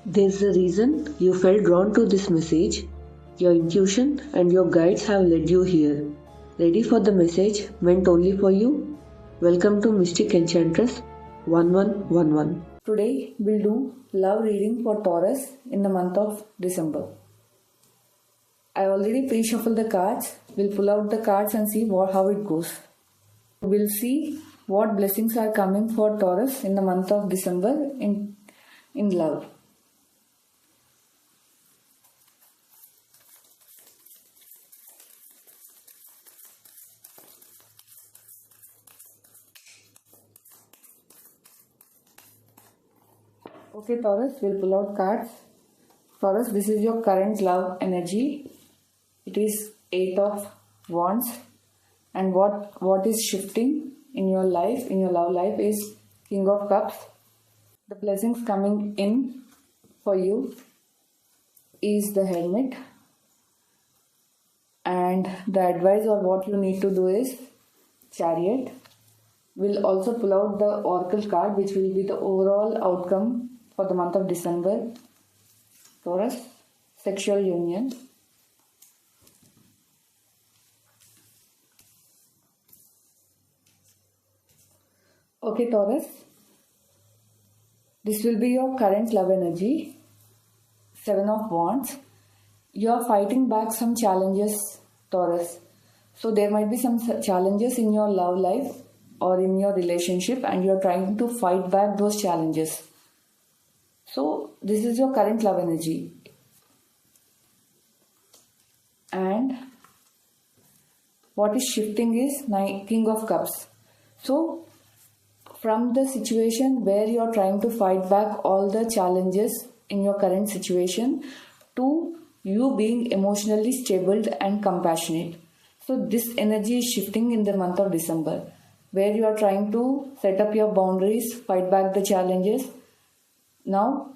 There's a reason you felt drawn to this message. Your intuition and your guides have led you here. Ready for the message meant only for you? Welcome to Mystic Enchantress 1111. Today we'll do love reading for Taurus in the month of December. I already pre-shuffled the cards. We'll pull out the cards and see how it goes. We'll see what blessings are coming for Taurus in the month of December in love. Okay, Taurus, we'll pull out cards. Taurus, this is your current love energy. It is 8 of Wands. And what is shifting in your life, in your love life, is King of Cups. The blessings coming in for you is the Hermit. And the advice or what you need to do is Chariot. We'll also pull out the Oracle card, which will be the overall outcome for the month of December. Taurus, sexual union. Okay, Taurus, this will be your current love energy. 7 of Wands. You are fighting back some challenges, Taurus. So there might be some challenges in your love life or in your relationship, and you are trying to fight back those challenges. So this is your current love energy. And what is shifting is King of Cups. So from the situation where you are trying to fight back all the challenges in your current situation to you being emotionally stable and compassionate. So this energy is shifting in the month of December, where you are trying to set up your boundaries, fight back the challenges. Now,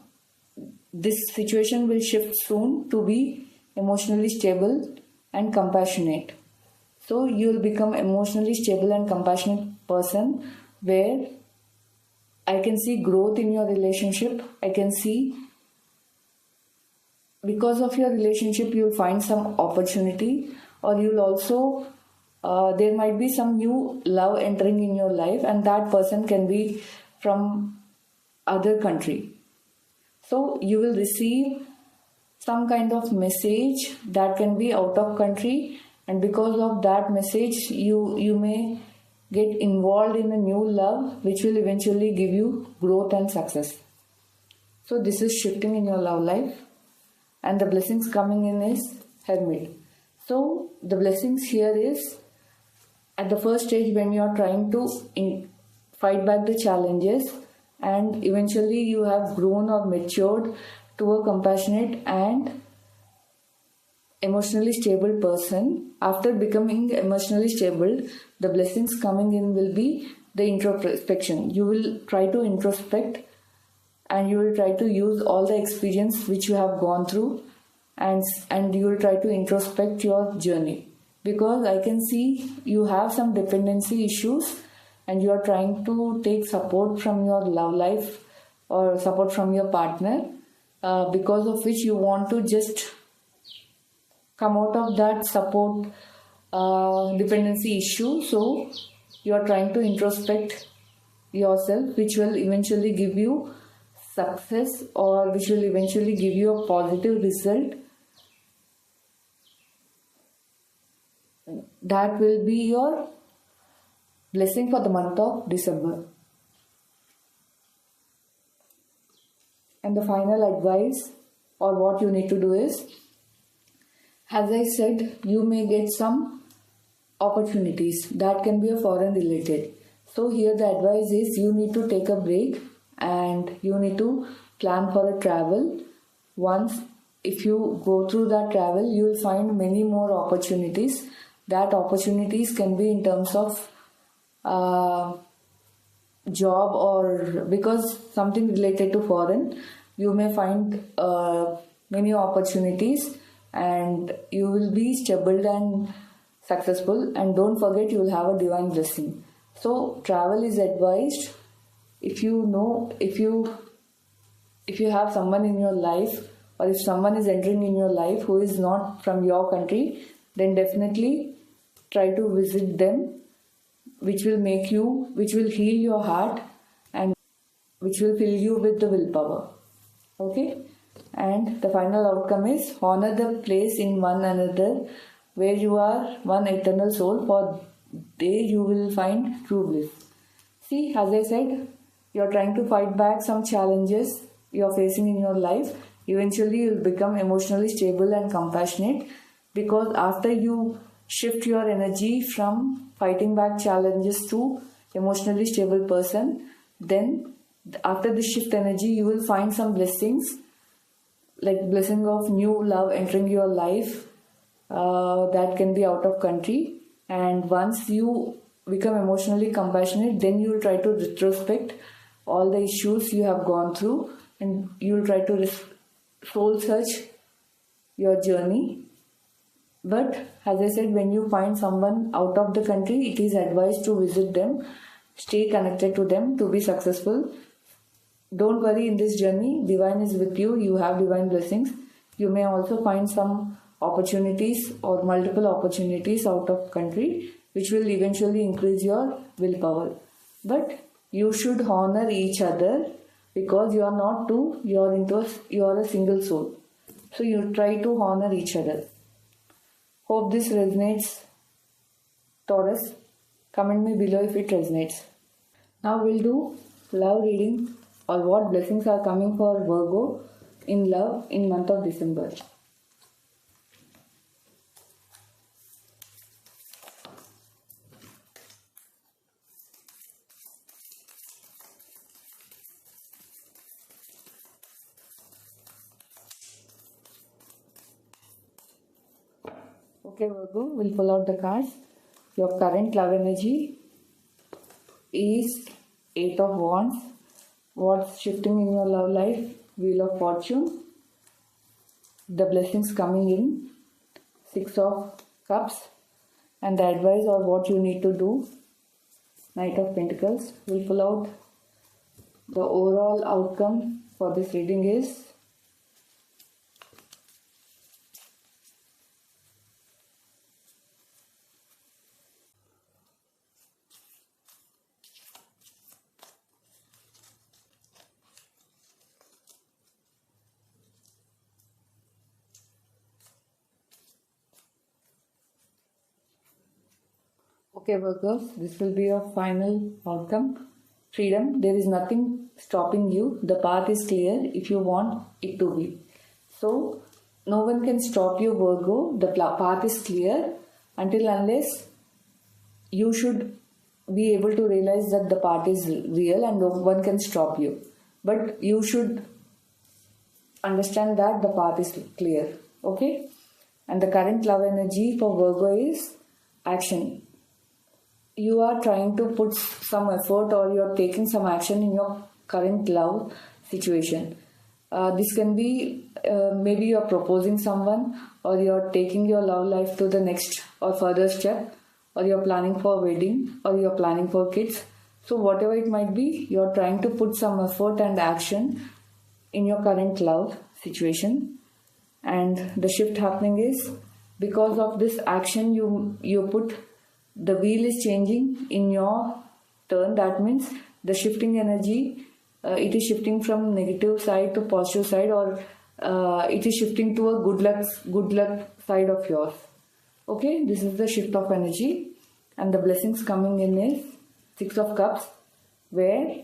this situation will shift soon to be emotionally stable and compassionate. So, you will become emotionally stable and compassionate person, where I can see growth in your relationship. I can see because of your relationship you will find some opportunity, or you will also there might be some new love entering in your life, and that person can be from other country. So you will receive some kind of message that can be out of country, and because of that message you may get involved in a new love which will eventually give you growth and success. So this is shifting in your love life, and the blessings coming in is Hermit. So the blessings here is at the first stage when you are trying to fight back the challenges, and eventually you have grown or matured to a compassionate and emotionally stable person. After becoming emotionally stable, the blessings coming in will be the introspection. You will try to introspect, and you will try to use all the experience which you have gone through, and you will try to introspect your journey, because I can see you have some dependency issues, and you are trying to take support from your love life or support from your partner, because of which you want to just come out of that support dependency issue. So you are trying to introspect yourself, which will eventually give you success, or which will eventually give you a positive result. That will be your blessing for the month of December. And the final advice or what you need to do is, as I said, you may get some opportunities that can be a foreign related. So here the advice is you need to take a break and you need to plan for a travel. Once if you go through that travel, you will find many more opportunities. That opportunities can be in terms of job, or because something related to foreign, you may find many opportunities and you will be stable and successful. And don't forget, you will have a divine blessing. So travel is advised. If you if you have someone in your life, or if someone is entering in your life who is not from your country, then definitely try to visit them, which will heal your heart and which will fill you with the willpower. Okay? And the final outcome is honor the place in one another where you are one eternal soul, for there you will find true bliss. See, as I said, you're trying to fight back some challenges you're facing in your life. Eventually, you'll become emotionally stable and compassionate, because after you shift your energy from fighting back challenges to emotionally stable person, then after the shift energy, you will find some blessings, like blessing of new love entering your life, that can be out of country. And once you become emotionally compassionate, then you will try to retrospect all the issues you have gone through, and you will try to soul search your journey. But as I said, when you find someone out of the country, it is advised to visit them, stay connected to them to be successful. Don't worry, in this journey, divine is with you. You have divine blessings. You may also find some opportunities or multiple opportunities out of country, which will eventually increase your willpower. But you should honor each other, because you are not two, you are a single soul. So you try to honor each other. Hope this resonates, Taurus. Comment me below if it resonates. Now we'll do love reading, or what blessings are coming for Virgo in love in month of December. Okay, Virgo, we'll pull out the cards. Your current love energy is 8 of Wands. What's shifting in your love life? Wheel of Fortune. The blessings coming in, 6 of Cups. And the advice or what you need to do, Knight of Pentacles. We'll pull out the overall outcome for this reading is okay, Virgos, this will be your final outcome. Freedom. There is nothing stopping you. The path is clear if you want it to be. So, no one can stop you, Virgo. The path is clear until unless you should be able to realize that the path is real and no one can stop you. But you should understand that the path is clear. Okay? And the current love energy for Virgo is action. You are trying to put some effort, or you are taking some action in your current love situation. This can be maybe you are proposing someone, or you are taking your love life to the next or further step, or you are planning for a wedding, or you are planning for kids. So whatever it might be, you are trying to put some effort and action in your current love situation. And the shift happening is because of this action you put, the wheel is changing in your turn. That means the shifting energy, it is shifting from negative side to positive side, or it is shifting to a good luck side of yours. Okay, this is the shift of energy, and the blessings coming in is 6 of Cups, where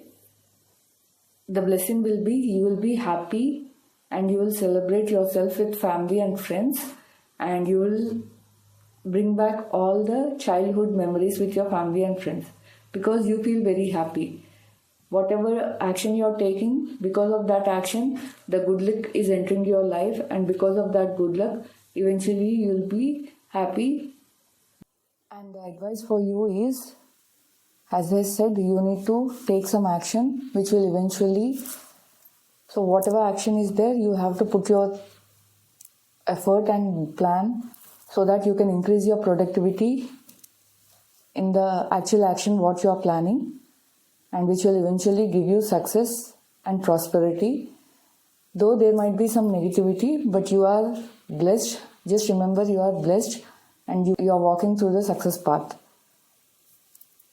the blessing will be you will be happy and you will celebrate yourself with family and friends, and you will bring back all the childhood memories with your family and friends, because you feel very happy. Whatever action you are taking, because of that action, the good luck is entering your life, and because of that good luck, eventually you will be happy. And the advice for you is, as I said, you need to take some action which will eventually, so whatever action is there, you have to put your effort and plan so that you can increase your productivity in the actual action what you are planning, and which will eventually give you success and prosperity. Though there might be some negativity, but you are blessed. Just remember, you are blessed and you are walking through the success path.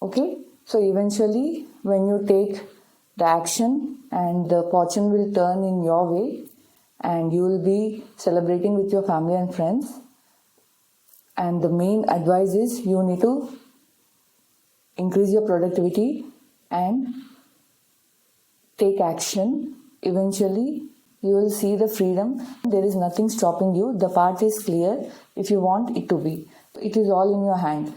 Okay, so eventually when you take the action, and the fortune will turn in your way, and you will be celebrating with your family and friends. And the main advice is you need to increase your productivity and take action. Eventually you will see the freedom. There is nothing stopping you. The path is clear if you want it to be. It is all in your hand.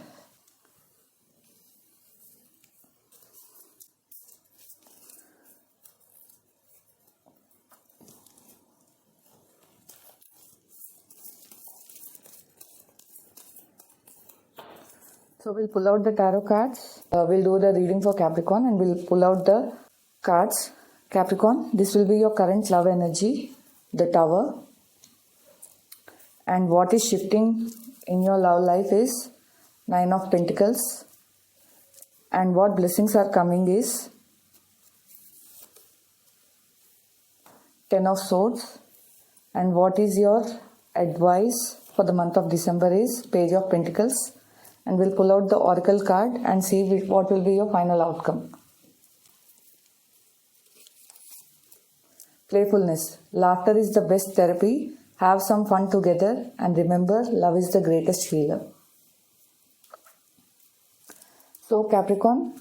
So we'll pull out the tarot cards. We'll do the reading for Capricorn and we'll pull out the cards. Capricorn, this will be your current love energy, the Tower. And what is shifting in your love life is Nine of Pentacles. And what blessings are coming is Ten of Swords. And what is your advice for the month of December is Page of Pentacles. And we'll pull out the Oracle card and see what will be your final outcome. Playfulness. Laughter is the best therapy. Have some fun together and remember, love is the greatest healer. So Capricorn,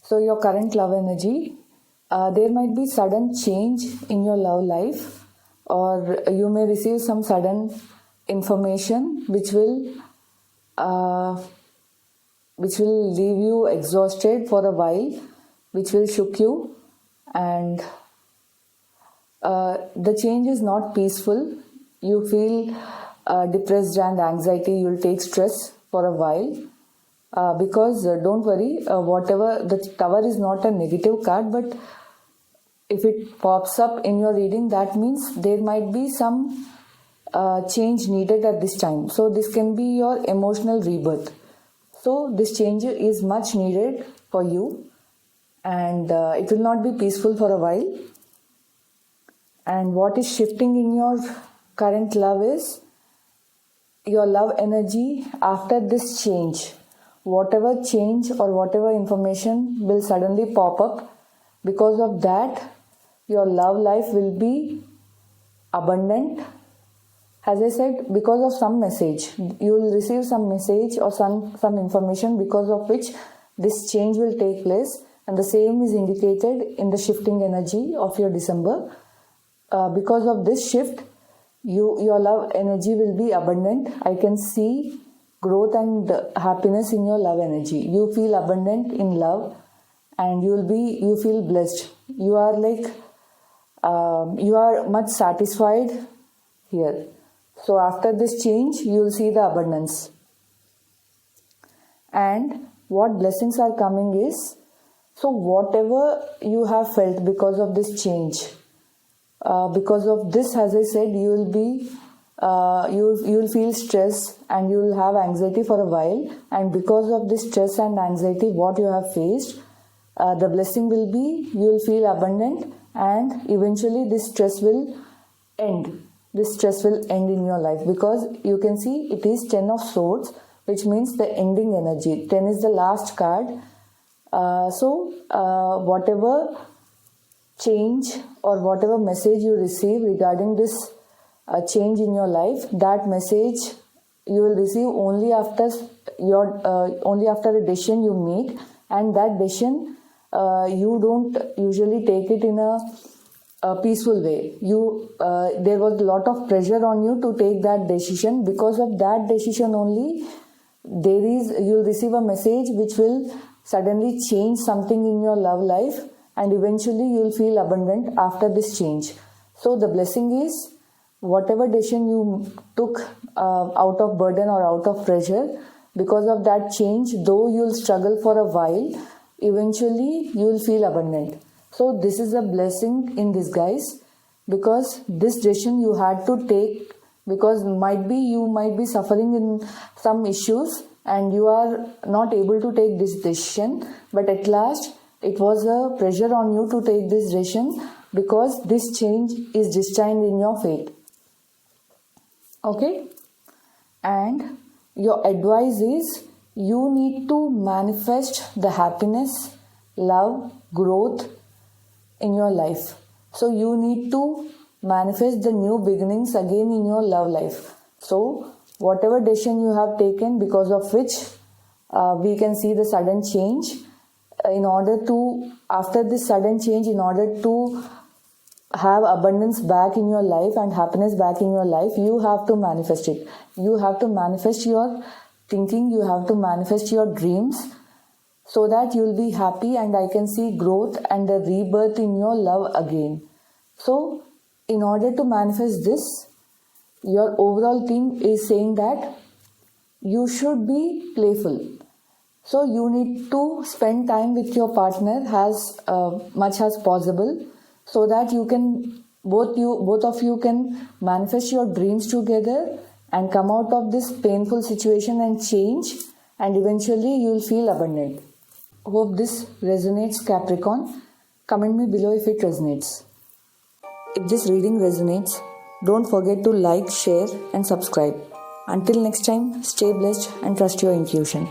so your current love energy, there might be sudden change in your love life, or you may receive some sudden information which will leave you exhausted for a while, which will shock you, and the change is not peaceful. You feel depressed and anxiety. You will take stress for a while because don't worry, whatever, the Tower is not a negative card, but if it pops up in your reading, that means there might be some change needed at this time. So this can be your emotional rebirth. So this change is much needed for you, and it will not be peaceful for a while. And what is shifting in your current love is your love energy after this change. Whatever change or whatever information will suddenly pop up, because of that, your love life will be abundant. As I said, because of some message, you will receive some message or some information because of which this change will take place, and the same is indicated in the shifting energy of your December. Because of this shift, your love energy will be abundant. I can see growth and happiness in your love energy. You feel abundant in love, and you feel blessed. You are like you are much satisfied here. So after this change, you will see the abundance. And what blessings are coming is, so whatever you have felt because of this change, because of this, as I said, you will be you will feel stress and you will have anxiety for a while. And because of this stress and anxiety what you have faced, the blessing will be you will feel abundant, and eventually this stress will end. This stress will end in your life, because you can see it is 10 of Swords, which means the ending energy. 10 is the last card. So whatever change or whatever message you receive regarding this change in your life, that message you will receive only after a decision you make, and that decision you don't usually take it in a peaceful way. There was a lot of pressure on you to take that decision. Because of that decision only, you'll receive a message which will suddenly change something in your love life, and eventually you'll feel abundant after this change. So the blessing is, whatever decision you took out of burden or out of pressure, because of that change, though you'll struggle for a while, eventually you'll feel abundant. So this is a blessing in disguise, because this decision you had to take, because you might be suffering in some issues and you are not able to take this decision, but at last it was a pressure on you to take this decision, because this change is destined in your fate. Okay? And your advice is you need to manifest the happiness, love, growth in your life. So you need to manifest the new beginnings again in your love life. So whatever decision you have taken, because of which we can see the sudden change, after this sudden change, in order to have abundance back in your life and happiness back in your life, you have to manifest it. You have to manifest your thinking, you have to manifest your dreams, so that you'll be happy and I can see growth and a rebirth in your love again. So in order to manifest this, your overall thing is saying that you should be playful. So you need to spend time with your partner as much as possible, so that you can both of you can manifest your dreams together and come out of this painful situation and change, and eventually you will feel abundant. Hope this resonates, Capricorn. Comment me below if it resonates. If this reading resonates, don't forget to like, share and subscribe. Until next time, stay blessed and trust your intuition.